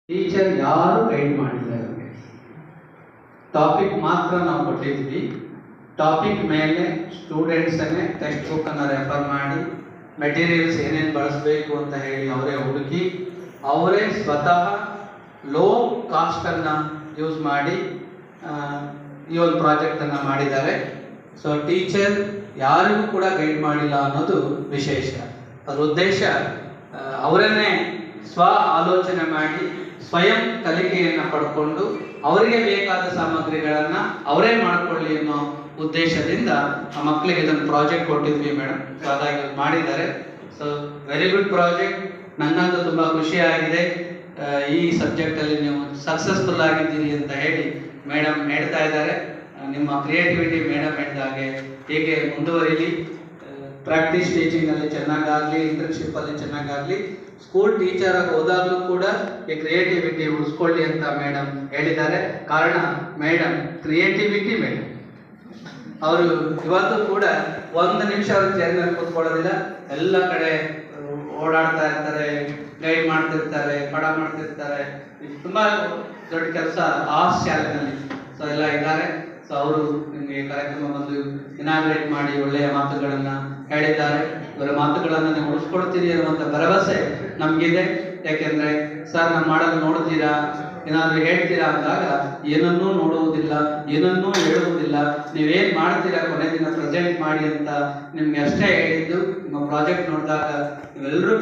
Teacher ಯಾರು guide ಮಾಡಿದ್ದಾರೆ? Topic ಮಾತ್ರ ನಾವು ಕೊಟ್ಟಿದ್ವಿ. ಟಾಪಿಕ್ ಮೇಲೆ ಸ್ಟೂಡೆಂಟ್ಸನ್ನೇ ಟೆಕ್ಸ್ಟ್ ಬುಕ್ಕನ್ನು ರೆಫರ್ ಮಾಡಿ ಮೆಟೀರಿಯಲ್ಸ್ ಏನೇನು ಬಳಸಬೇಕು ಅಂತ ಹೇಳಿ ಅವರೇ ಹುಡುಕಿ ಅವರೇ ಸ್ವತಃ ಲೋ ಕಾಸ್ಟನ್ನು ಯೂಸ್ ಮಾಡಿ ಈ ಒಂದು ಪ್ರಾಜೆಕ್ಟನ್ನು ಮಾಡಿದ್ದಾರೆ. ಸೊ ಟೀಚರ್ ಯಾರಿಗೂ ಕೂಡ ಗೈಡ್ ಮಾಡಿಲ್ಲ ಅನ್ನೋದು ವಿಶೇಷ. ಅದರ ಉದ್ದೇಶ ಅವರನ್ನೇ ಸ್ವ ಆಲೋಚನೆ ಮಾಡಿ ಸ್ವಯಂ ಕಲಿಕೆಯನ್ನು ಪಡ್ಕೊಂಡು ಅವರಿಗೆ ಬೇಕಾದ ಸಾಮಗ್ರಿಗಳನ್ನು ಅವರೇ ಮಾಡಿಕೊಳ್ಳಿ ಅನ್ನೋ ಉದ್ದೇಶದಿಂದ ಆ ಮಕ್ಕಳಿಗೆ ಇದನ್ನು ಪ್ರಾಜೆಕ್ಟ್ ಕೊಟ್ಟಿದ್ವಿ ಮೇಡಮ್. ಸೊ ಹಾಗಾಗಿ ಮಾಡಿದ್ದಾರೆ. So very good project. ನನ್ನಂತೂ ತುಂಬ ಖುಷಿಯಾಗಿದೆ. ಈ ಸಬ್ಜೆಕ್ಟಲ್ಲಿ ನೀವು ಸಕ್ಸಸ್ಫುಲ್ ಆಗಿದ್ದೀರಿ ಅಂತ ಹೇಳಿ ಮೇಡಮ್ ಹೇಳ್ತಾ ಇದ್ದಾರೆ. ನಿಮ್ಮ ಕ್ರಿಯೇಟಿವಿಟಿ ಮೇಡಮ್ ಹೇಳಿದಾಗೆ ಹೇಗೆ ಮುಂದುವರಿಲಿ, ಪ್ರಾಕ್ಟೀಸ್ ಟೀಚಿಂಗಲ್ಲಿ ಚೆನ್ನಾಗಾಗಲಿ, ಇಂಟರ್ನ್ಶಿಪ್ಪಲ್ಲಿ ಚೆನ್ನಾಗಾಗಲಿ, ಸ್ಕೂಲ್ ಟೀಚರ್ ಆಗಿ ಹೋದಾಗಲೂ ಕೂಡ ಈ ಕ್ರಿಯೇಟಿವಿಟಿ ಉಳಿಸ್ಕೊಳ್ಳಿ ಅಂತ ಮೇಡಮ್ ಹೇಳಿದ್ದಾರೆ. ಕಾರಣ ಮೇಡಮ್ ಕ್ರಿಯೇಟಿವಿಟಿ ಮೇಡಮ್. ಅವರು ಇವತ್ತು ಕೂಡ ಒಂದು ನಿಮಿಷ ಅವ್ರ ಚೇರ್ ಮೇಲೆ ಕೂತ್ಕೊಳ್ಳೋದಿಲ್ಲ, ಎಲ್ಲ ಕಡೆ ಓಡಾಡ್ತಾ ಇರ್ತಾರೆ, ಗೈಡ್ ಮಾಡ್ತಿರ್ತಾರೆ, ಪಡ ಮಾಡ್ತಿರ್ತಾರೆ. ತುಂಬ ದೊಡ್ಡ ಕೆಲಸ ಆ ಶಾಲೆನಲ್ಲಿ. ಸೊ ಎಲ್ಲ ಇದ್ದಾರೆ. ಸೊ ಅವರು ನಿಮಗೆ ಕಾರ್ಯಕ್ರಮ ಬಂದು ಇನಾಗ್ರೇಟ್ ಮಾಡಿ ಒಳ್ಳೆಯ ಮಾತುಗಳನ್ನು ಹೇಳಿದ್ದಾರೆ. ಇವರ ಮಾತುಗಳನ್ನು ನೀವು ಉಳಿಸ್ಕೊಡ್ತೀರಿ ಅನ್ನುವಂಥ ಭರವಸೆ ನಮಗಿದೆ. ಯಾಕೆಂದರೆ ಸರ್ ನಮ್ಮ ಮಾಡಲು ನೋಡ್ತೀರಾ, ಏನಾದರೂ ಹೇಳ್ತೀರಾ ಅಂದಾಗ ಏನನ್ನೂ ನೋಡುವುದಿಲ್ಲ, ಏನನ್ನೂ ಹೇಳುವುದಿಲ್ಲ, ನೀವೇನು ಮಾಡ್ತೀರಾ ಕೊನೆ ದಿನ ಪ್ರೆಸೆಂಟ್ ಮಾಡಿ ಅಂತ ನಿಮ್ಗೆ ಅಷ್ಟೇ ಹೇಳಿದ್ದು. ನಿಮ್ಮ ಪ್ರಾಜೆಕ್ಟ್ ನೋಡಿದಾಗ ನೀವೆಲ್ಲರೂ